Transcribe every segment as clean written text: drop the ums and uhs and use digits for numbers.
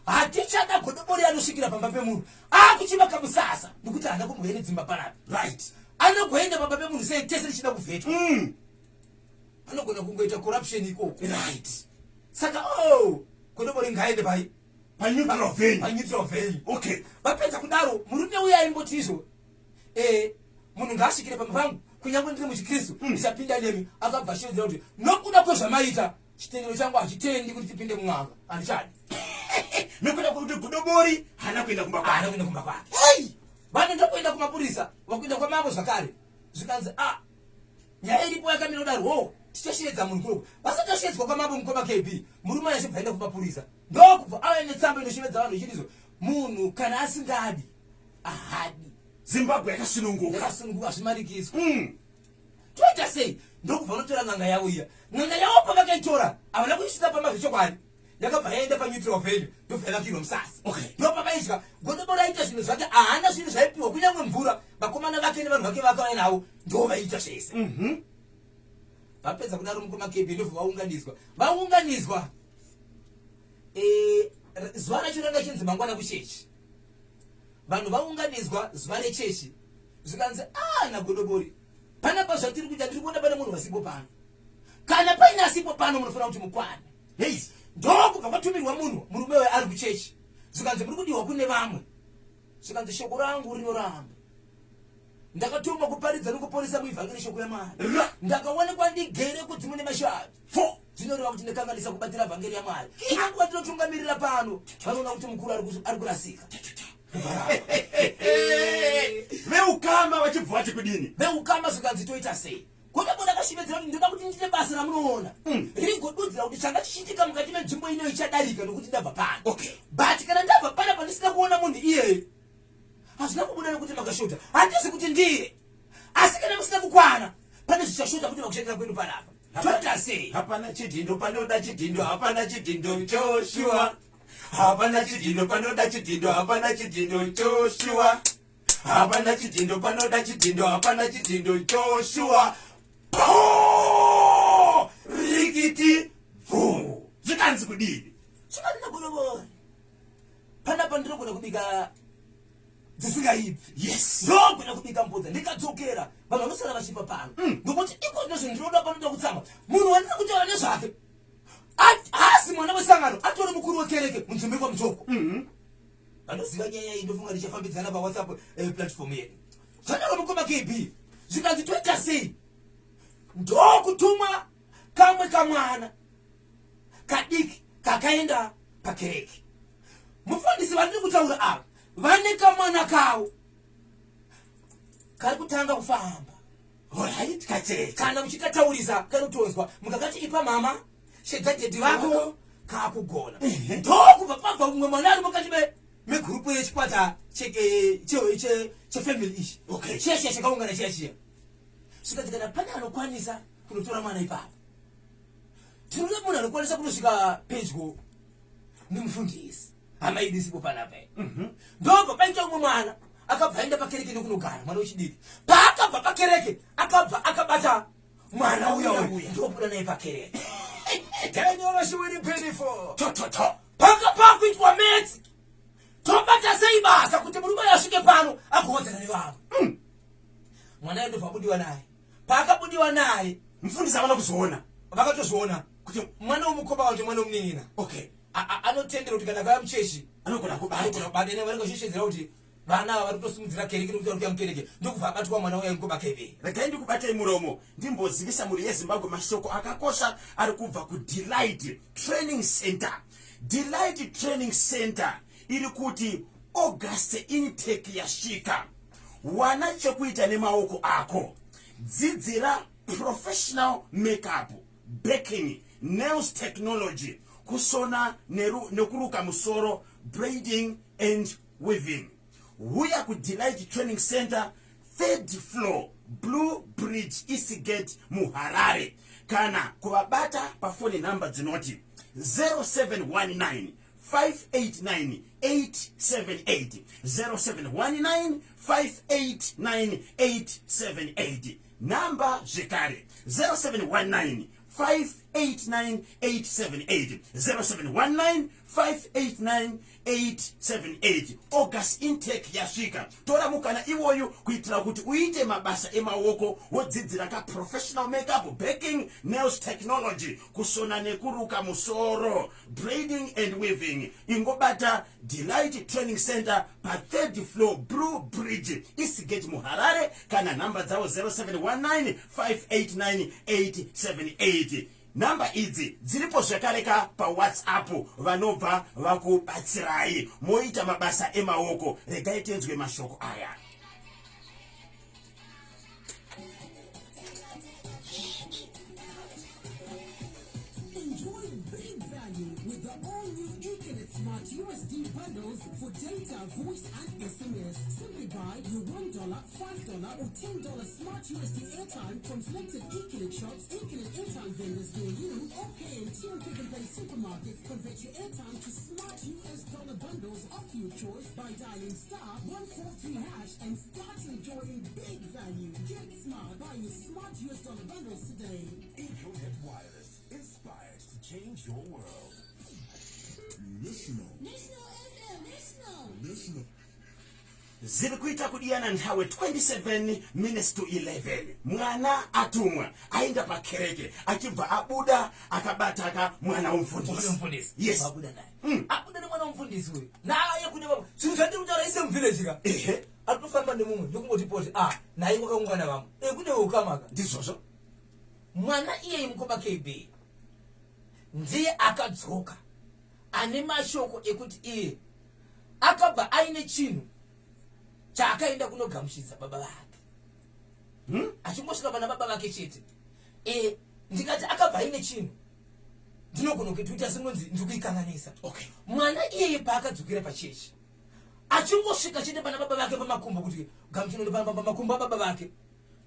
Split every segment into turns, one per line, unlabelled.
Hatichada godobori anosvikira pamba pemunhu akuchivaka musasa nekuti haana kumboenda dzimba panapi.
Right.
Anogoenda pamba pemunhu sei tese richida kuvhetwa. Anogona kungoita corruption ikoko.
Right.
Saka godobori ngaende pai.
Neutral venue.
Neutral venue.
Okay.
Vapedza kudaro murume uya aimbotizvo. Munhu ngaasvikire pamba pangu kunyange ndiri muchikristu ndichapinda nemi akabva achivedzera kuti nokuda kwezvamaita chitendero changu hachitendi kuti tipinde mumwanga handichadi.
Nekuda kwekuti godobori haana kuenda kumba kwake.
Haana kuenda kumba kwake. Vanoenda kuenda kumapurisa wakuenda kwamambo zvakare zvikanzi nyaya iripo yakamira kudaro tichashiedza munhu kuroko vasatashedzwa kwamambo mukoma KB murume achibva aenda kumapurisa ndokubva ava netsamba inoshevedza vanhu ichitizo munhu kana asingadi ahadi.
Zimbabwe yakasununguka
hazvimarikiswa. Toita sei ndokubva vanotora n'anga yavo iya n'anga yavo pavakaitora havana kuisvitsa pamazvechokwadi yakabva yaenda paneutral venue ndobva yakapirwa musasi. Ndopavaidya godobori aita zvinhu zvake haana zvinhu zvaipiwa kunyange mvura vakomana vake nevanhu vake vakauya navo ndo vaita zvese. Vapedza kudaro mukoma KB ndobva vaunganidzwa zuva racho ranga chinzi mangwana kuchechi. Vanhu vaunganidzwa zuva rechechi zvikanzi nagodobori panapa zvatiri kuita ndiri kuona pane munhu vasipo pano kana paine asipo pano munofanira kuti mukwane. Ndokubva kwatumirwa munhu murume uyo ari kuchechi zvikanzi muri kudiwa kune vamwe zvikanzi shoko rangu rinoramba ndakatuma kuparidza nokuporesa muivhangeri shoko yamwari ndakaonekwa ndigere kuti mune mashati zvinoreva kuti ndakanganisa kubatira vhangeri yamwari anguva ndinotungamirira pano vanoona kuti mukuru ari kurasika.
Veukama vachibva vati kudini
veukama zvikanzi toita sei godobori akashivedzera kuti ndoda kuti ndiite basa ramunoona rigodudzira kuti changa chichiitika mukati menzvimbo ino ichadarika nokuti ndabva pano. But kana ndabva pana pandisina kuona munhu iyeye hazvina kubuda nekuti makashota handisi kuti ndiye asi kana musina kukwana pane zvichashota kuti vakushandira kwedu panapa toita sei.
Hapana chidhindo panoda chidhindo hapana chidhindo Joshua. Hapana chidhindo panoda chidhindo hapana chidhindo Joshua. Hapana chidhindo panoda chidhindo hapana chidhindo Joshua. Rikiti zvikanzi kudini
zvikati nagodobori panapa ndinogona kubika dzisingaibvi. Ndogona kubika mbudza ndikadzokera vanhu vanosara vachipa pano nokuti iko ndozvo ndinoda panoda kutsama munhu wandina kutaura nezvake asi mwana wesangano atori mukuru wekereke munzvimbo ikwamutoko. Vanoziva nyaya iyi ndofunga ndichafambidzana pawhatsapp platform yedu zvadaro mukoma KB zvikanzi toita sei ndokutumwa kamwe kamwana kadiki kakaenda pakereke. Mufundisi vandiri kutaura ava vane kamwana kavo kari kutanga kufamba. Kana muchikataurisa kanotonzwa mukakati ipa mama shedzadhedhi vako kakugona ndokubva pabva umwe mwana ari mukati megurupu yechikwata chefamily ichi chiya chakaungana chiya zvikati kana pane anokwanisa kunotora mwana ipapo tinoda munhu anokwanisa kunosvika pedyo nemufundisi hama idi isipo panapa ndobva paita umwe mwana akabva aenda pakereke nokunogara mwana wechidiki paakabva pakereke akabva akabata mwana uya ndobuda naye pakereke. Paka pakuitwa metsi tobata sei basa kuti murume asvike pano agohodzana nevamwe. Mwana ndobva abudiwa naye paakabudiwa naye
mufundisi avana kuzoona
vakatozviona kuti mwana womukoma kuti mwana womunin'ina anotendera kuti kana vaya muchechi
anogona kubata
vanengasheshedzera kuti vana ava vari kutosimudzira kereke nokuti vari kuya mukereke ndokubva abatwa mwana uya mukoma KB.
Regai ndikubatei muromo ndimbozivisa mhuri yeZimbabwe mashoko akakosha ari kubva kuDelight Training Center. Delight Training Center iri kuti August intake yasvika wana chekuita nemaoko ako dzidzira professional makeup baking nails technology kusona nekuruka musoro braiding and weaving. Huya ku Delight Training Center 3rd floor Blue Bridge Eastgate Muharare. Kana kuvabata pafoni namba dzinoti 0719 589 878 0719 589 878 namba zvekare 0719 589 878 0719 589878. August intake yasvika. Tora mukana iwoyu kuitira kuti uite mabasa emaoko wodzidzira ka professional makeup, baking, nails technology, kusona nekuruka musoro, braiding and weaving. Ingobata Delight Training Center pa 3rd floor Blue Bridge, Eastgate Muharare. Kana namba dzavo 0719589878. Namba idzi dziripo zvakareka pa WhatsApp. Vanobva vakubatsirai moita mabasa emaoko. Regai tenzwe mashoko aya.
Enjoy big value with the all-new Econet Smart USD bundles for data, voice, and SMS. Simply buy your $1, $5, or $10 Smart USD airtime from selected Econet shops, Econet airtime vendors near you, or KMT and Pick and Pay supermarkets. Convert your airtime to Smart US dollar bundles of your choice by dialing *143# and start enjoying big value. Get smart. Buy your Smart US dollar bundles today.
Econet Wireless, inspired to change your world. National.
Ziri kuita kudiana nthawe 27 minutes to 11. Mwana atumwa aenda pa kereke achibva abuda akabataka mwana womfundisi. Yes.
Abuda naye. Abuda ni mwana womfundisi huyu. Naye kuti baba sinzati kutara ise mvillage ka. Atufamba nemumwe ndikungoti poti naye kwakaungana vamwe. Kune ukamaka.
Ndizvozvo.
Mwana iye mkoba KB. Ndiye akadzoka. Ane mashoko ekuti iye akabva aine chinhu chaakaenda kunogamuchidza baba vake. Achingosvika pana baba vake chete. Ndikati akabva aine chinhu ndinogona kuita sekunzi ndikuikanganisa.
Okay.
Mwana iyeye paakadzokera pachechi achingosvika chete pana baba vake pamakumbo kuti gamuchino pamakumbo ababa vake.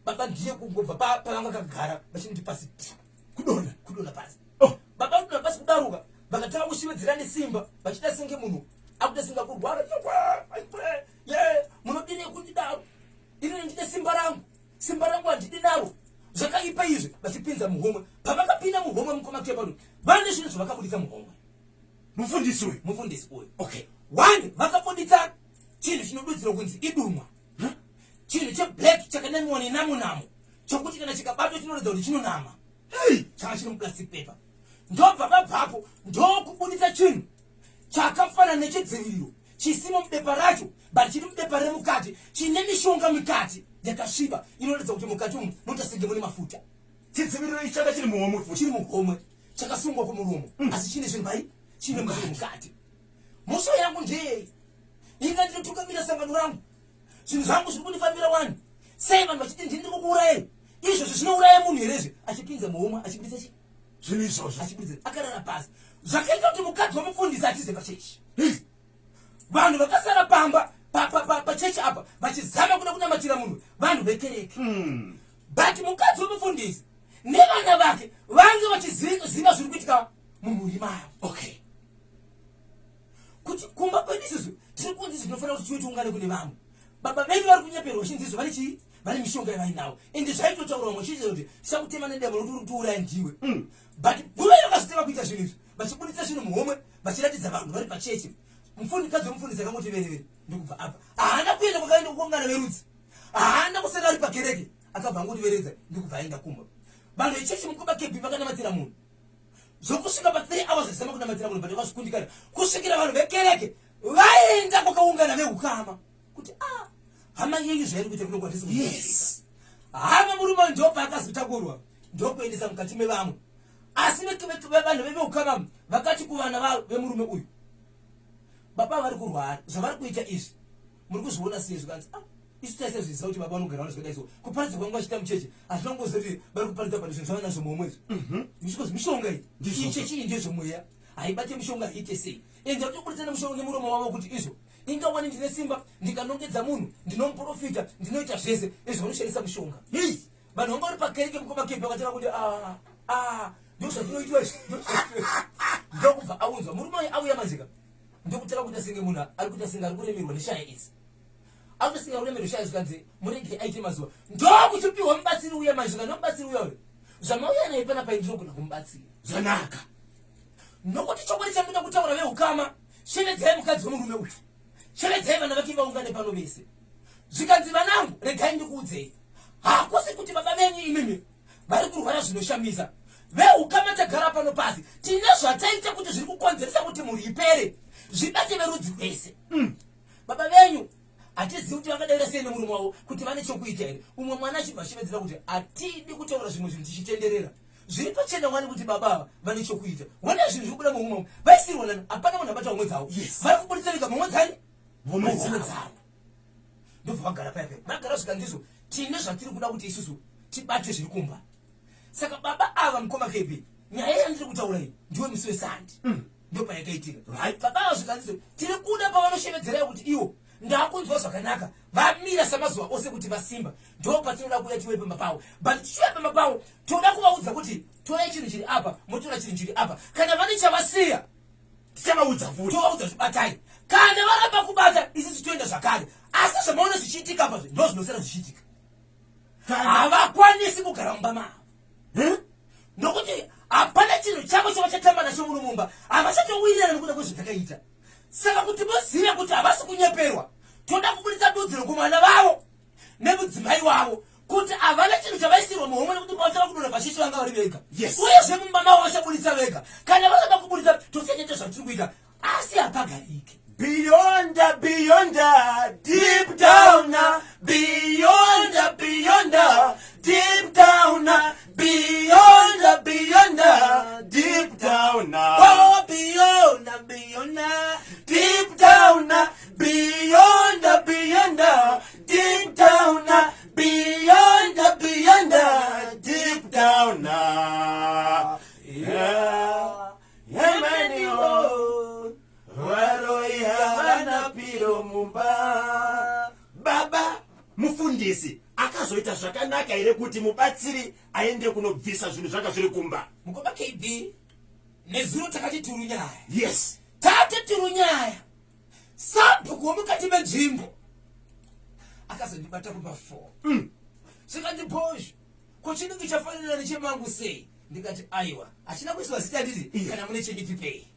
Baba ndiye kungobva pavanga kagara vachiti pasi kudona pasi. Baba kudona pasi kudaruka vakatanga kushivedzerana simba vachida senge munhu akuda singa kurwara. Munodini kundidaro ini ndine simba rangu handidi naro zvakaipa izvi vachipinza muhomwe. Pavakapinda muhomwe mukoma kepano vane zvinhu zvavakafundisa muhomwe mufundisi uyu.
Okay.
One vakafundisa chinhu chinodudzira kunzi idumwa. Chinhu cheblack chakanamiwa nenamunamo chokuti kana chikabatwa chinoratidza kuti chinonama. Changa chiri muplastic paper. Ndobva vabvapo ndokubudisa chinhu chakafanana nechidziviriro chisimo mubepa racho but chiri mubepa remukati chine mishonga mikati yakasviba inoratidza kuti mukati umu mutasenge mune mafuta.
Chidziviriro ichi changa chiri muhomwe futi.
Chiri muhomwe chakasungwa kumuromo asi chine zvinhu bai chine mukati. Musho yangu ndeye inga ndinotungamira sangano rangu zvinhu zvangu zviri kundifambira wani sei vanhu vachiti ndiri kukuurayai. Izvozvo zvinouraya munhu herezve achipinza muhomwe achibudisa chi
Zvinhu izvozvo
achibudisa akarara pasi. Zvakaita kuti mukadzi wamufundisi atize pachechi. Vanhu vakasara pamba pachechi apa vachizama kuda kunamatira munhu vanhu vekereke. But mukadzi wamufundisi nevana vake vange vachiziva zviri kuitika mumhuri mayo.
Okay.
Kuti kumba kwedu isusu tiri kunzi zvinofanira kuti tiwe tiungane kune vamwe. Baba vedu vari kunyeperwa chinzizvo vane chii vane mishonga yavainawo ende zvaitotaurwa muchiita kuti tichakutema nedemo rokuti tiuraya ndiwe. But guva vakazotema kuita zvinhu izvi vachibudisa zvinhu muhomwe vachiratidza vanhu vari pachechi. Mufundikadzi womufundisi akangoti verevere ndokubva apa haana kuenda kwakaenda kuungana verudzi haana kusara ari pakereke akabva angoti veredza ndokubva aenda kumba. Vanhu vechechi mukomba kebhi vakanamatira munhu zvokusvika pa 3 hours zvisama kunamatira munhu but vakazvikundikana kusvikira vanhu vekereke vaenda kwakaungana vehukama kuti hama yeyu zvairi kuita kunongwatisi.
Yes.
Hama murume ndopa akazotakurwa ndokuendesa mukati mevamwe asi vanhu vevehukama vakati kuvana vemurume uyu baba vari kurwara zvavari kuita izvi muri kuzviona sei zvikanzi isu taisa zviziva kuti baba vanogara vanozvida izvo kuparidza kwangu vachita mucheche hazvinongoziva kuti vari kuparidza pano zvinhu zvava nazvo muhomwe izvi mishonga iyi ichechi iyi ndezvomweya haibate mishonga iite sei ende vatoburitsa nemushonga nemuromo wavo kuti izvo ingawani ndine simba ndikanongedza munhu ndinomuprofita ndinoita zvese izvo vanoshandisa mushonga. Vanhu vanga vari pakereke mukoma kembe vakatanga kuti ndozvatinoitwa izvi ndokubva aunzwa murume uyu auya manzika ndokutaka kuita senge munhu ari kuita senge ari kuremerwa neshaya idzi akuita senge ari kuremerwa neshaya zvikanzi murege aite mazuva ndokuchipiwa mubatsiri uya manzika nomubatsiri uya uyo zvamauya naye pana pai ndinogona kumubatsira
zvanaka
nokuti chomwe chamina kutaura veukama sheledzai mukadzi wemurume uyu sheledzai vana vake vaungane pano vese zvikanzi vanangu regai ndikuudzei hakusi kuti baba venyu imimi vari kurwara zvinoshamisa veukama tagara pano pasi tine zvataita kuti zviri kukonzeresa kuti mhuri ipere zvibate verudzi rwese baba venyu hatizivi kuti vakadaira sei nemurume wavo kuti vane chokuita here umwe mwana achibva achivedzera kuti hatidi kutaura zvimwe zvinhu tichitenderera zviri pachena wani kuti baba vane chokuita wane zvinhu zviri kuda mumwe vaisirwa nani hapana munhu abata umwe dzavo vari kubudisa vega mumwe dzani mumwe dzavo ndobva vagara paipai vagara zvikandizvo tine zvatiri kuda kuti isusu tibate zviri kumba saka baba ava mukoma kepi nyaya yandiri kutaura iyi ndiwe musi wesandi ndopayakaitika baba ava zvikandizvo tiri kuda pavanoshevedzera kuti iwo ndakunzwa zvakanaka vamira samazuva ose kuti vasimba ndo patinoda kuuya tiwe pamba pavo but tichiuya pamba pavo toda kuvaudza kuti torai chinhu chiri apa motora chinhu chiri apa kana vane chavasiya tichavaudza futi tovaudza zvibatai kana varamba kubata isisi toenda zvakare asi zvamaona zvichiitika apa ndo zvinosara zvichiitika havakwanisi kugara mumba mavo nokuti hapana chinhu chavo chavachatamba nacho muno mumba havachatowirirana nekuda kwezvatakaita saka kuti muzive kuti havasi kunyeperwa toda kubudisa dudziro kumwana vavo nemudzimai wavo kuti havana chinhu chavaisirwa muhomwe nekuti pavachava kudonha pachichi vanga vari vega uyezve mumba mavo vachabudisa vega kana vasada kubudisa tosenyete zvatiri kuita asi hapagarike
Beyond, deep down, beyond, deep down, beyond, deep down,
oh beyond
deep down, beyond, deep down, beyond, deep down, yeah, Baba mufundisi akazoita zvakanaka here kuti mubatsiri aende kunobvisa zvinhu zvanga zviri kumba
mukoma KB nezuro takati tirunyaya
yes
tate tirunyaya sabhuku womukati menzvimbo akazondibata kumba 4 zvikandibhozho kochinenge chafanira nechemangu sei ndikati aiwa hachina kuiswa zita nditi kana mune chengitipei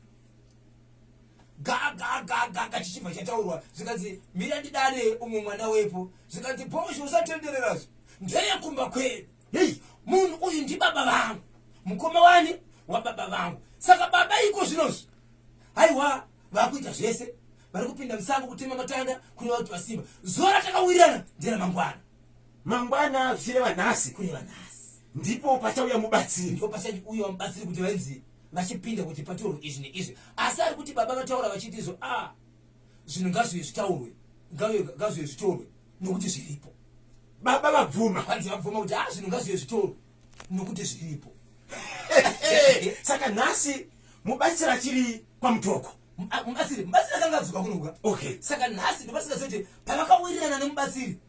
gaga chichibva chataurwa zvikanzi mira ndidare umwe mwana wepo zvikanzi bhozho usatendererazvo ndeyekumba kwedu hei munhu uyu ndibaba vangu mukoma wani wababa vangu saka baba iko zvinozvi aiwa vakuita zvese vari kupinda musango kutema matanda kureva kuti vasimba zuva ratakawirirana ndera mangwana
zvireva nhasi
kureva nhasi
ndipo pachauya mubatsiri
ndipo pachauya mubatsiri kuti vainzi vachipinda kuti pataurwe izvi neizvi asi ari kuti baba vataura vachiti izvo zvinhu ngazvive zvitaurwe ngazvive zvitorwe nokuti zviripo
baba vabvuma
kwanzi vabvuma kuti zvinhu ngazvive zvitorwe nokuti zviripo
saka nhasi mubatsiri achiri kwamutoko
mubatsiri akanga adzoka kunoga
okay
saka nhasi ndobatsira kuti pavakawirirana nemubatsiri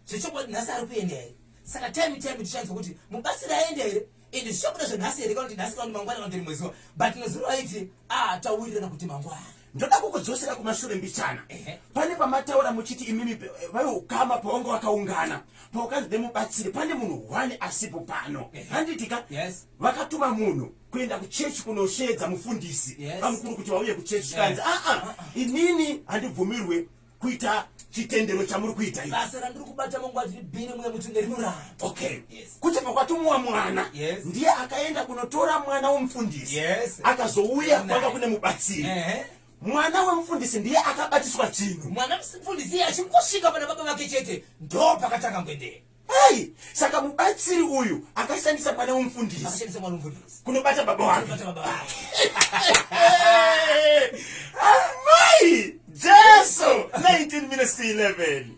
zvechokwadi nhasi ari kuenda here saka time tichanzwa kuti mubatsiri aenda here ende zvichabuda zvenhasi here kana kuti nhasi kana kuti mangwana kana kuti rimwe zuva but nezuva aiti tawirirana kuti mangwana
ndoda kukudzosera kumashure mbichana pane pamataura muchiti imimi vaukama pavanga vakaungana paukanzi nemubatsiri pane munhu 1 asipo pano handitika vakatuma munhu kuenda kuchechi kunoshedza mufundisi vamukuru kuti vauye kuchechi chikanzi inini handibvumirwe kuita chitendero chamuri kuita ivi
basa randiri kubata mangwati bhini mwe mutenderi muramba
okay kuchibva kwatumwa mwana ndiye akaenda kunotora mwana womufundisi akazouya kwanga kune mubatsiri mwana wemufundisi ndiye akabatiswa chinhu
mwana mufundisi achingosvika pana baba vake chete ndo pakatanga ngwendera
hey saka mubatsiri uyu akashandisa mwana womufundisi kunobata baba wake amai jesu 19 minutes to 11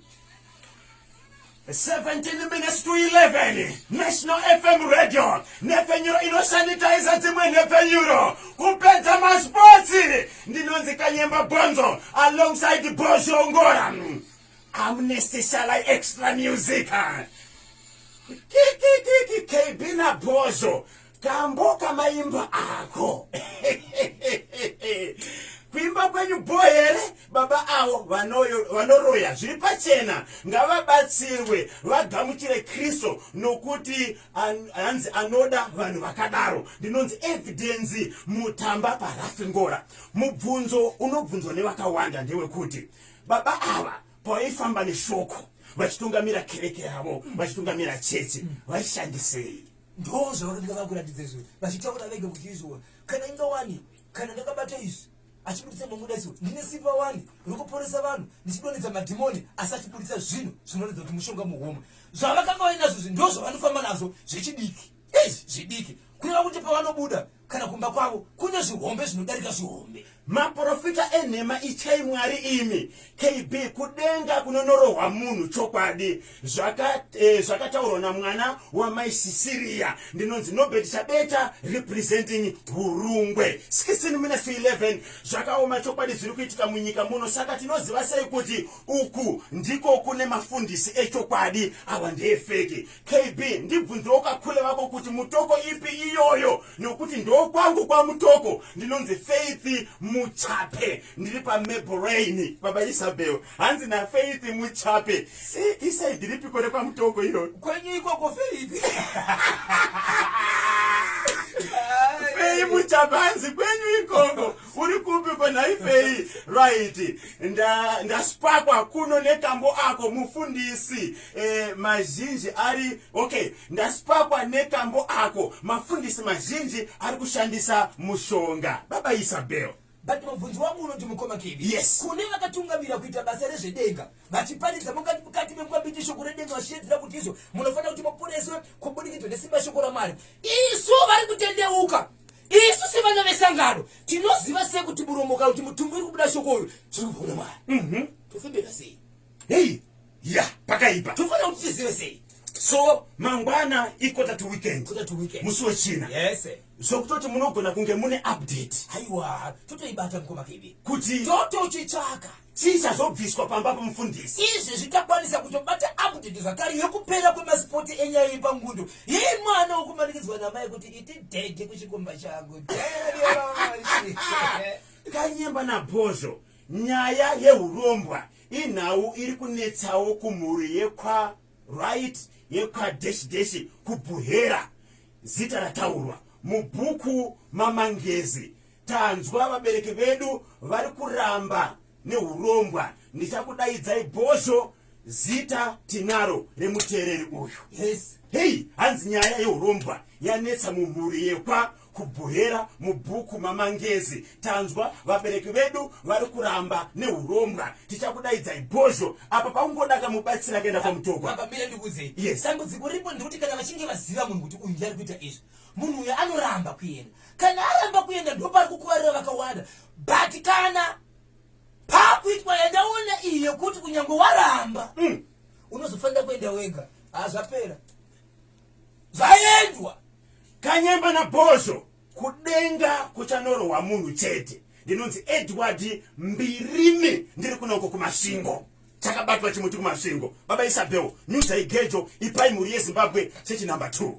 17 minutes to 11 National FM Radio nefenyuro inosanitiza dzimwe nefenyuro kupedza maspotsi ndinonzi Kanyemba Bonzo alongside Bozho Ngora Amnesty Shalai Extra Music KB na Bozho kamboka maimba ako kuimba kwenyu boyere baba avo vanoroya zviri pachena ngavabatsirwe vagamuchire kristu nokuti hanzi anoda vanhu vakadaro. Ndinonzi evidence mutamba parafingora. Mubvunzo unobvunzwa nevakawanda ndewekuti baba ava pawaifamba neshoko vachitungamira kereke yavo vachitungamira chechi vaishandisei?
Ndo zvavakanga vakuratidza izvo vachitaura vega kuti izvo kana inga wani kana ndakabata izvi achibudisa mangudaiso ndine simba wani rokuporesa vanhu ndichidonedza madhimoni asi achibudisa zvinhu zvinoratidza kuti mushonga muhomwe zvavakanga vainazvo ndo zvavanofamba nazvo zvechidiki zvidiki kureva kuti pavanobuda kana kumba kwavo kune zvihombe zvinodarika zvihombe.
Maprofita enhema ichai mwari imi KB kudenga kunonorohwa munhu chokwadi zvakataurwa namwana wamaisisiriya ndinonzi Nobert Chabeta representing Hurungwe 16 minutes to 11 zvakaoma chokwadi zviri kuitika munyika muno. Saka tinoziva sei kuti uku ndiko kune mafundisi echokwadi ava ndefeki? KB ndibvunziro kakule vako kuti mutoko ipi iyoyo nokuti ndo kwangu kwa mutoko ndinonzi Faith Muchape ndiri paMaple Rain baba Isabel hanzi na Faith Muchape isaidi ripi kore kwa mutoko iyo
kwenye ikoko Faith
Faith Muchape hanzi kwenye ikoko uri kupi kona ifei right ndaspakwa kuno nekambo ako mufundisi mazhinji ari okay ndaspakwa nekambo ako mafundisi mazhinji ari kushandisa mushonga baba Isabel.
But mubvunzo wangu unoti mukoma KB.
Yes.
Kune vakatungamira kuita basa rezvedenga vachiparidza mukati mekwambiti shoko redenga vachiedzera kuti izvo munofanira kuti muporeswe kubudikidza nesimba shoko raMwari. Isu vari kutendeuka. Isu si vana vesangano tinoziva sei kuti muromoka kuti mutumbi uri kubuda shoko uyu zviri kubva kuna Mwari. Tofembera sei?
Hey, ya pakaipa.
Tofanira kuti tizive sei?
So mangwana ikota to weekend.
Kota to weekend.
Musi wechina.
Yes.
So kutoti munogona kunge mune update.
Haiwa, totoibata mukoma KB.
Kuti
totochitsvaka
chichazobviswa pamba pamufundisi.
Izvi zvitakwanisa kutobata update zvakare yekupera kwemasipoti enyaya yepangundo. Yeye mwana wokumanikidzwa namai kuti iti dhege kuchikomba changu.
Kanyemba naBhozho nyaya yehurombwa inhau iri kunetsawo kumhuri yekwa right yekwa dash kubhuhera zita rataurwa mubhuku mamangezi. Tanzwa vabereki vedu vari kuramba nehurombwa ndichakudaidzai Bhozho zita tinaro remuteereri uyu.
Yes.
Hey, hanzi nyaya yehurombwa yanetsa mumhuri yekwa kubhuhera mubhuku mamangezi. Tanzwa vabereki vedu vari kuramba nehurombwa tichakudaidzai Bhozho apa paungodaka mubatsira kuenda kwamutoko.
Baba mire ndikuze.
Yes.
Dambudziko ripo ndikuti kana vachinge vaziva munhu kuti uyu ari kuita izvi munhu uyu anoramba kuenda. Kana aramba kuenda ndo pari kukuvarira vakawanda. But kana pakuitwa yandaona iye kuti kunyange waramba unozofanira kuenda wega. Zvapera zvaendwa.
Kanyemba naBhozho kudenga kuchanorohwa munhu chete. Ndinonzi Edward Mbirimi ndiri kunoko kumasvingo chakabatwa chimuti kumasvingo. Baba Isabel nyudzai gejo iprimary yeZimbabwe chechi number 2.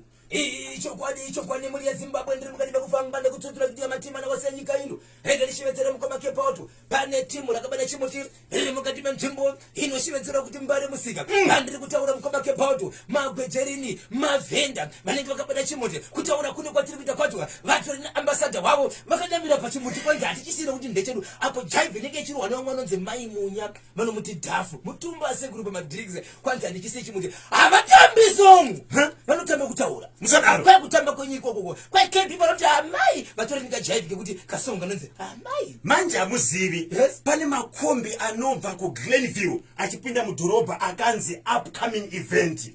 Chokwadi muri yeZimbabwe ndiri mukati mekufamba nekutsutsura kuti matima nawase nyika ino rega rishivedzera mukoma kepauto pane timu rakabata chimuti riri mukati menzvimbo inoshivedzera kuti mbare musika handiri kutaura mukoma kepauto magwejerini mavhenda vanenge vakabata chimuti kutaura kune kwatiri kuita kwacho vatori neambasadha wavo vakadamira pachimuti kwanzi hatichisina kuti ndechedu apo jaive inenge ichirwa nevamwe vanonzi mai munya vanomuti dhafu mutumba sekuru pamadrinks kwanzi handichisii chimuti havatambi songu vanotamba kutaura
musadaro
kwa kutamba kwenyiko koko kwa KB vanoti amai vatori ningajaive kuti kasonga nonzi amai
manje amuzivi.
Yes.
Pane makombi anobva kuGlenview achipinda mudhorobha akanzi upcoming event.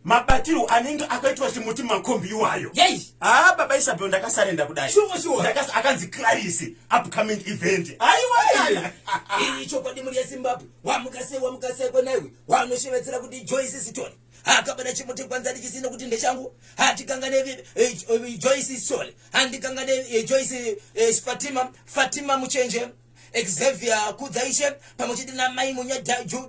Mabatiro anenge akaitwa chimuti makombi iwayo.
Yes.
Baba Isabel ndakasarenda kudai.
Sure.
Akanzi Clarice upcoming event. Aiwa.
Chokwadi muri yeZimbabwe wamukase kwenaiwe wanoshevedzera kuti Joyce Sitole akabata chimuti kwanza ndichisina kuti ndechangu hatikangane Joyce Sitole handikangane Joyce Fatima Muchenje Xavier Kudzaishe pamwe na mai munya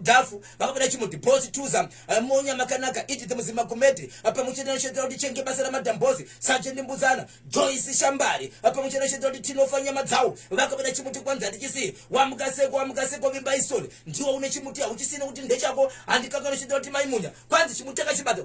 Dafu vakapeda chimuti Boss Tuza munya makanaka Edith Muzima Kumete pamwe na shedra kuti chenge basa la madambozi Sanje Ndimbuzana Joyce Shambari pamwe na shedra kuti tinofanya madzau vakapeda chimuti kwanza ndichisi wamukaseko vimba isole ndiwo une chimuti akuchisina kuti ndechako andikangana shedra kuti mai munya kwanza chimuti akachibata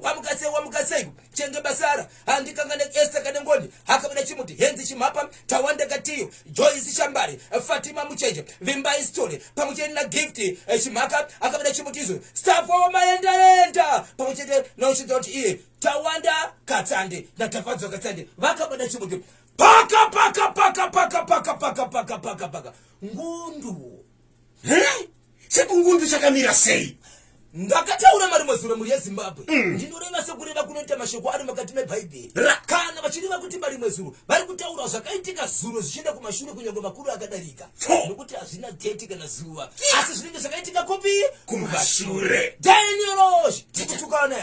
wamukaseko chenge basara andikangana Esther Kanengoni hakapeda chimuti henzi chimapa Tawanda Katiyo Joyce Shambari Fatima Mucheche vimba isole pamwe na Gift chimaka akapeda chimutizo staff wa maenda pamwe na shedra kuti iye Tawanda Katsande na Tafadzo Katsande vakapeda chimuti paka ngundu
sekungundu chakamira sei
ndakataura mari mazura muri yeZimbabwe ndinoreva sekureva kunoita mashoko ari mukati meBhaibheri kana vachireva kuti mari mazuru vari kutaura zvakaitika zuro zvichienda kumashure kunyange makuru akadarika nokuti hazvina date kana zuva asi zvinenge zvakaitika kupi
kumashure
Daniel tikutukana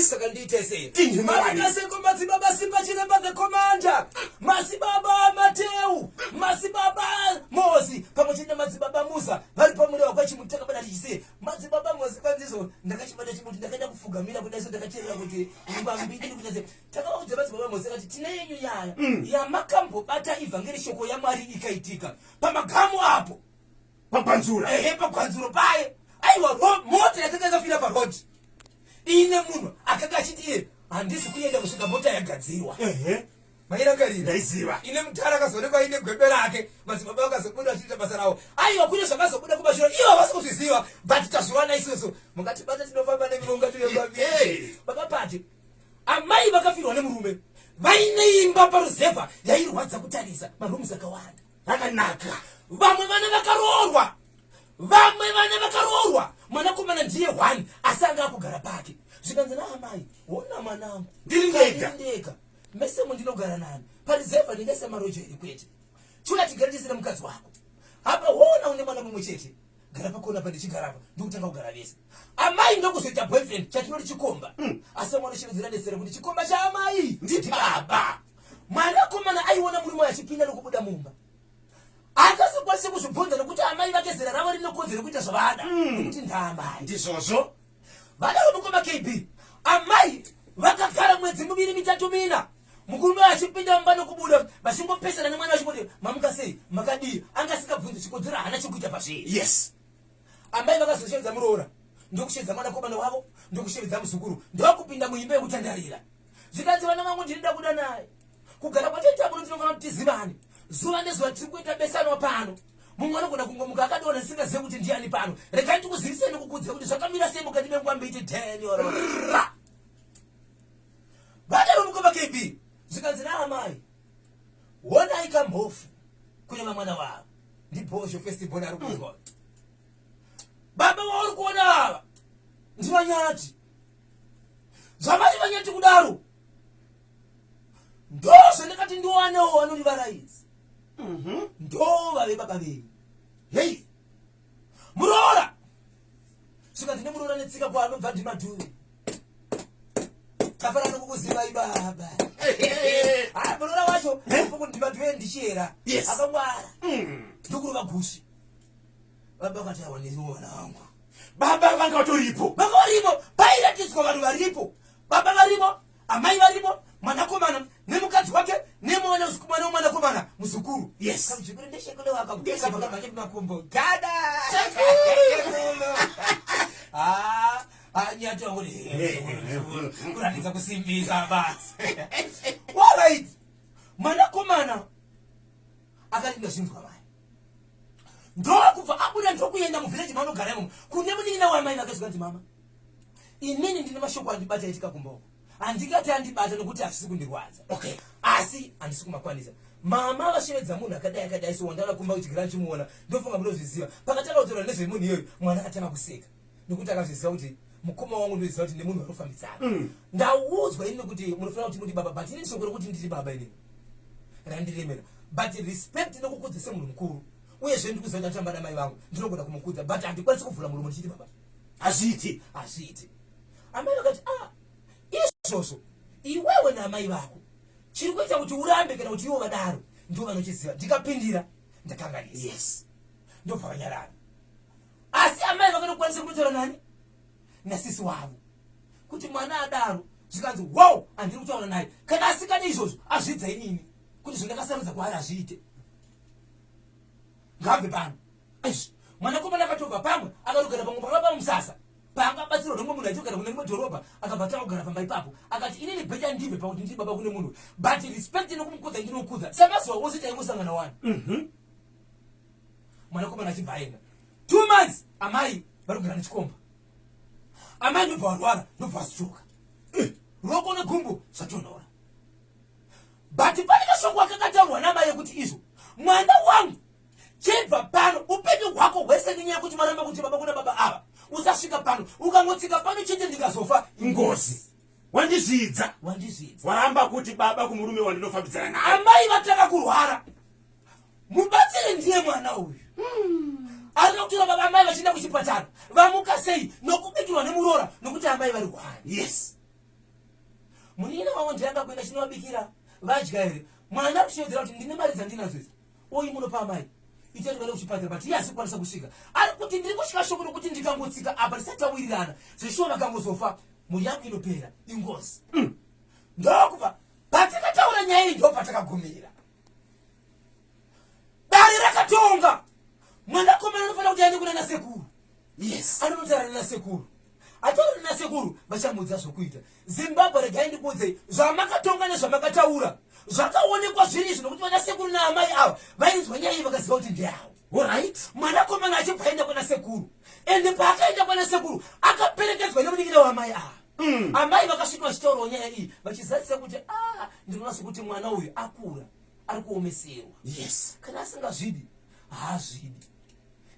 saka ndiite sei marakaseko madzibaba Simba Chiremba the Commander Masibaba Mateu Masibaba Mozi pamwe chine madzibaba Musa vari pamurewa kwachimutaka bada tichise madzibaba Mozi kwanziso ndakachibata chimuti ndakaenda kufugamira kuti iso ndakacherera kuti mbambidi kuti takaudza madzibaba Mozi kuti tine yenyu nyaya yamakambobata ivhangeri shoko yaMwari ikaitika pamagamu apo
papanzura
pagwanzuro paye aiwa mota yakakafira parod ine munhu akanga achiti iye handisi kuenda kusvika mota yagadzirwa mairangarira
ndaiziva
ine mutara akazoonekwa ine gwembe rake madzibaba akazobuda achiita basa rawo aiwa kune zvakazobuda kumashure ivo vasi kuzviziva but tazviwana isusu mungatibata tinofamba nemirunga tuyembavii vakapati amai vakafirwa nemurume vaine imba paruzevha yairwadza kutarisa marooms akawanda
akanaka
vamwe vana vakaroorwa mwanakomana ndiye 1 asi anga akugara pake zvikanzi naamai ona mwanangu
ndiri ndega
mese mundinogara nani parizevha ndingaisa marojeri kwete chuna tigara tisina mukadzi wako apa wona une mwana mumwe chete gara pakona pandichigara apa ndikutanga kugara vese amai ndokuzoita boyfriend chatinoti chikomba asi mwana chivizira desere kuti chikomba cha amai
nditi baba
mwanakomana aiona murume achipinda nokubuda mumba akasikwanise kuzvibvunza nokuti amai vake zera ravo rinokodzera kuita zvavada nokuti ndaamai
ndizvozvo
vadaro mukoma KB amai vakagara mwedzi 2-3 mukurume achipinda mumba nokubuda vachingopesana nemwana vachingoti mamuka sei makadii angasikabvunzi chikodzera hana chekuita pazviri
yes
amai vakazoshevedza muroora ndokushevedza mwanakomana wavo ndokushevedza muzukuru ndokupinda muimba yekutandarira zvikanzi vana vangu ndinoda kuda naye kugara kwatoita muno tinofanira kuti tizivane zuva nezuva tiri kuita besanwa pano mumwe anogona kungomuka akadiona ndisingazive kuti ndiani pano regai tikuzivisei nokukudzira kuti zvakamira sei mukati mengwambe iti Daniel vadaro mukoma KB zvikanzi naamai honai kamhofu kureva mwana wavo ndibhozvo festival ari kuizwa baba wauri kuona ava ndivanyati zvavari vanyati kudaro ndozvandakati ndiwanewo vanondivaraidzi ndovave baba venyu hei muroora svikati nemuroora netsika kwaanobva ndimadhuri tafara nokukuzivai baba muroora wacho ufungu ndimadhuri ndichera akangwara ndokurova gushi baba vakati awaniriwana wangu
baba vanga vatoripo
pairatidzwa vanhu varipo baba varipo amai varipo mwanakomana nemukadzi wake nemwana usikumana womwanakomana muzukuru
yes
kamuzukuru ndeshekolowakamake makombo gada nyatongoti kuratidza kusimbisa basi alright mwanakomana akalinda zvinzwa mai ndokubva abuda ndokuenda muvhileji maanogara imomo kune munin'ina wamai vakazvikanzi mama inini ndine mashoko andibata itika kumboko handingati andibata nokuti hazvisi kundirwadza asi handisi kumakwanisa mama vashevedza munhu akadai so wandala kumba kuchigira ndichimuona ndofunga munozviziva pakatakautorwa nezvemunhu iyoyo mwana akatanga kuseka nokuti akazviziva kuti mukoma wangu ndoziva kuti nemunhu vanofambidzana ndaudzwa ini nokuti munofanira kuti muti baba but inini shoko rokuti ndiri baba inini randiremera but respect nokukudza semunhu mukuru uyezve ndikuziva kuti atamba namai vangu ndinogona kumukudza but handikwanisi kuvhura muromo ndichiti baba hazviiti amai vakati izvozvo iwewe namai vako chiri kuita kuti urambe kana kuti ivo vadaro ndo vanochiziva ndikapindira ndakanganisa
Yes.
ndobva vanyarara. Asi amai vakanokwanisa kutora nani nasisi wavo kuti mwana adaro zvikanzi wow handiri kutaura naye kana asikane izvozvo azvidza inini kuti zvindakasarudza kwaari azviite ngabve pano. Mwanakomana akatobva pamwe akarogara pamwe pakapa musasa paangabatsirwa nomwe munhu achigara kune rimwe dhorobha akabva takugara pamba ipapo akati inini bhecha ndibve pakuti ndiri baba kune munhu but respect inokumukudza ndinokudza samazuva ose taingosangana wani. Mwanakomana achibva aenda 2 months amai vari kugara nechikomba. Amai ndobva warwara ndobva asituka roko negumbo zvatonhora but pane kashoko akakataurwa namai yekuti izvo mwana wangu chibva pano upenyu hwako hwese nenyaya yekuti maramba kuti baba kuna baba ava usasvika pano ukangotsika pano chete ndingazofa
Ngozi. Wandizvidza. Waramba kuti baba kumurume wandinofambidzana naye.
amai vataka kurwara mubatsire ndiye mwana uyu. Arina kutora baba amai vachienda kuchipatara vamuka sei nokubikirwa nemurora nokuti amai vari rwara.
Yes.
Munina wavo ndiyanga kuenda chinovabikira vadya here mwana kushedzera kuti ndine mari dzandinadzo idzi oyi munopa amai itai vale kuchipatara but iye asikwanisa kusvika ari kuti ndiri kusvika shoko nokuti ndikangotsika apa risatawirirana zveshuwa vakangozofa mhuri yangu inopera ingozi. Ndokubva patikataura nyaya iyi ndo patakagumira dare rakatonga mwanakomana anofanira kuti aende kuna nasekuru.
Yes.
Anonotaura nasekuru ataura nasekuru vachamudza zvokuita. Zimbabwe regai ndikuudzei zvamakatonga nezvamakataura zvakaonekwa zviri izvo nokuti vanasekuru naamai ava vainzwa nyaya iyi vakaziva kuti ndeyavo.
Alright.
Mwanakomana achibva aenda kuna sekuru ende paakaenda kuna sekuru akaperekedzwa nemuningira waamai ava. Amai vakasvika vachitaurawo nyaya iyi vachizadzisa kuti ndinoona sokuti mwana uyu akura ari kuomeserwa.
Yes.
Kana asingazvidi haazvidi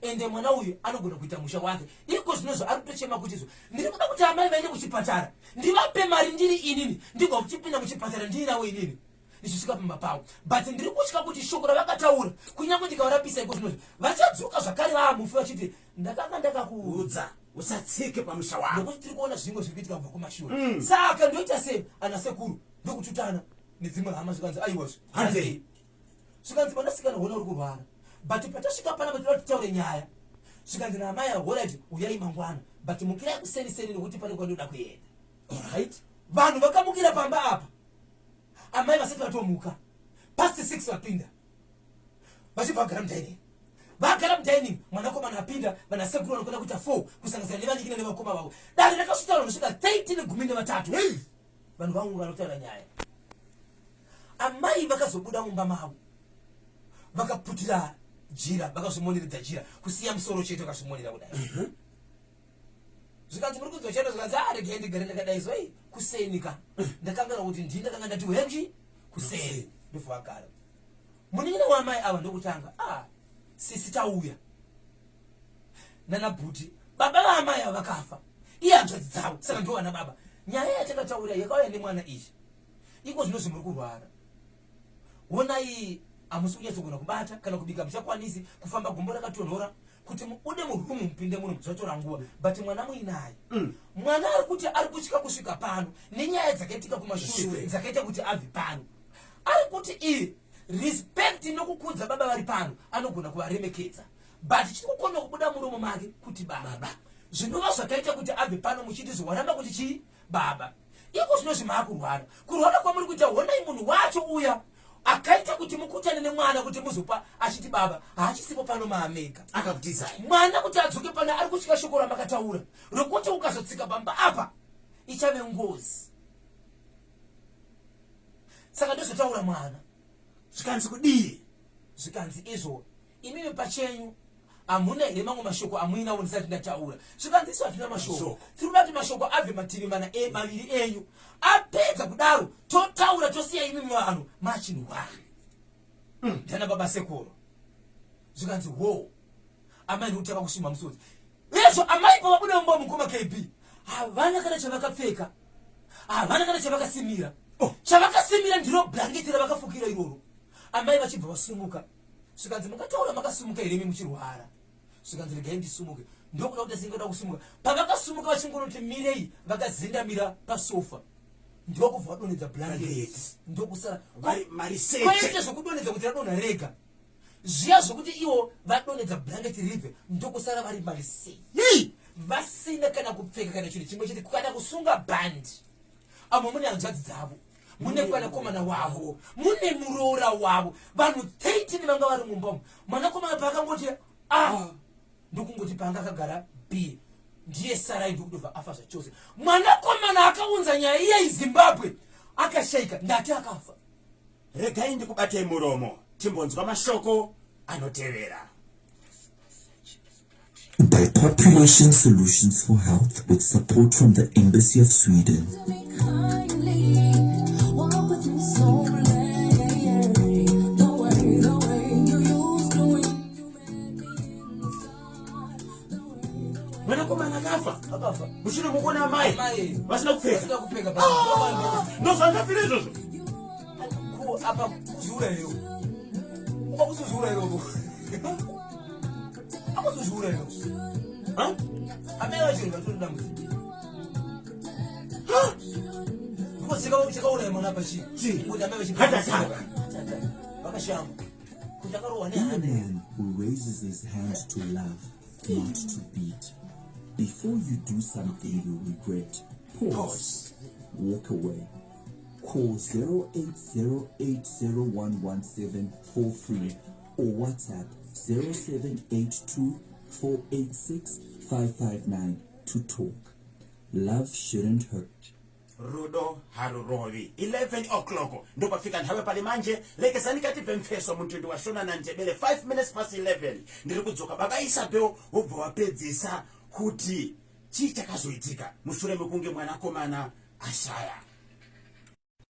ende mwana uyu anogona kuita musha wake. Iko zvinozvo ari kutochema kuti izvo ndiri kuda kuti amai vaende kuchipatara ndivape mari ndiri inini ndigwa kuchipinda muchipatara ndiinawo inini ndichisvika pamba pavo but ndiri kutya kuti shoko ravakataura kunyange ndikavarapisa iko zvinozvo vachadzoka zvakare vaamufi vachiti ndakanga ndakakuudza
Usatsike pamusha wako.
nokuti tiri kuona zvimwe zviri kuitika kubva kumashure. Saka ndoita sei anasekuru ndokututana nedzimwe hama zvikanzi aiwazvo
Handei.
zvikanzi panasikana hona uri kurwara but patasvika panapa tinoda titaure nyaya zvikanzi naamai ahorati uyai mangwana but mukirai kuseniseni nokuti pane kwandoda kuenda.
Alright.
Vanhu vakamukira pamba apa amai vasati vatomuka past 6 vapinda vachibva vagara mudining vagara mudining mwanakomana apinda vanasekuru vanokona kuita 4 kusanganisira nevanikina nevakoma vavo dare rakasvitaura nosvika 13 vanhu vaunga vanotaura nyaya. Amai vakazobuda mumba mavo vakaputira jira vakazvimoneredza jira kusiya musoro chete vakazvimonera kudai. Zvikanzi muri kunzwa chete zvikanzi regai ndigare ndakadai zoi kusenika ndakangana kuti ndini ndakanga ndati wenji kuseni ndobva vagara. Munin'ina waamai ava ndokutanga sisi tauya nanabhuti baba vaamai ava vakafa iye hanzvadzi dzavo saka ndo vana baba nyaya yatakataura yakauya nemwana izvi iko zvinozvi muri kurwara honai hamusi kunyatsogona kubata kana kubika muchakwanisi kufamba gombo rakatonhora kuti ude murumu mupinde muno zvatora nguva but mwana muinaye mwana ari kuti ari kutya kusvika pano nenyaya dzakaitika kumashure dzakaita kuti abve pano ari kuti iye respect nokukudza baba vari pano anogona kuvaremekedza but chiri kukonda kubuda muromo make kuti baba zvinova zvakaita kuti abve pano muchiti zvoramba kuti chii baba iko zvinozvi maakurwara kurwara kwamuri kuita honai munhu wacho uya akaita kuti mukutane nemwana kuti muzopa achiti baba haachisipo pano maamega
Akakutizai.
mwana kuti adzoke pano ari kutyika shoko ramakataura rokuti ukazotsika pamba apa ichave ngozi. Saka ndozotaura mwana
Zvikanzi kudii.
zvikanzi izvo imimi pachenyu hamuna here mamwe mashoko amuinawo ndisati ndataura. Zvikanzi isu hatina mashoko tiri kuda kuti mashoko abve mativi maviri enyu apedza kudaro totaura tosiya imimi vanhu machinhwani ndana baba sekuru. Zvikanzi wo amai ndikutaka kusima musodzi izvo amai pavabuda mumba mukoma KB havana kana chavakapfeka havana kana chavakasimira chavakasimira ndiro blanketi ravakafukira iroro. Amai vachibva vasumuka zvikanzi mukataura makasumuka here imi muchirwara. Zvikanzi regai ndisumuke ndokuda kuti asingada kusumuka pavakasumuka vachingonoti mirei vakazendamira pasofa ndokubva vadonedza blanketi ndokusara
Marisete.
kwaite zvokudonedza kuti radonha rega zviya zvokuti ivo vadonedza blanket river ndokusara vari marisei vasina kana kupfeka kana chinhu chimwe chete kana kusunga bhandi. Amo mune hanzvadzi dzavo, mune mwanakomana wavo, mune muroora wavo, vanhu 13 vanga vari mumba umu. Mwanakomana paakangoti ndokungoti paanga akagara B ndiye Sarai ndokudobva afa zvachose. Mwanakomana akaunza nyaya iya Zimbabwe akashaika ndati akafa.
Regai ndikubatei muromo timbonzwa mashoko anotevera.
By Population Solutions for Health with support from the Embassy of Sweden.
Mwanakomana akafa. Mushure mukuona
Mai
vasina kupfeka.
kupfeka
Ndozvangafira izvozvo.
apa kuzviura iro uba kuzozviura iro akuzozviura iro amera chinhu vatoti dambudziko ndiko chakauraya mwana pachi kuti amai vakashama kuti akarohwa
Be a
nehane.
man who raises his hand to love, not to beat. Before you do something you regret, pause. Walk away. Call 08080117 for free or WhatsApp 0782486559 to talk. Love shouldn't hurt.
Rudo harurovi 11 o'clock ndo pafika nthawe pali manje lekezani kati pemfeso mtundu wa Shona na Ntebele 5 minutes past 11 ndiri kudzoka bakaisa peo ubva wapedzisa kuti chi chakazoitika mushure mekunge mwanakomana ashaya.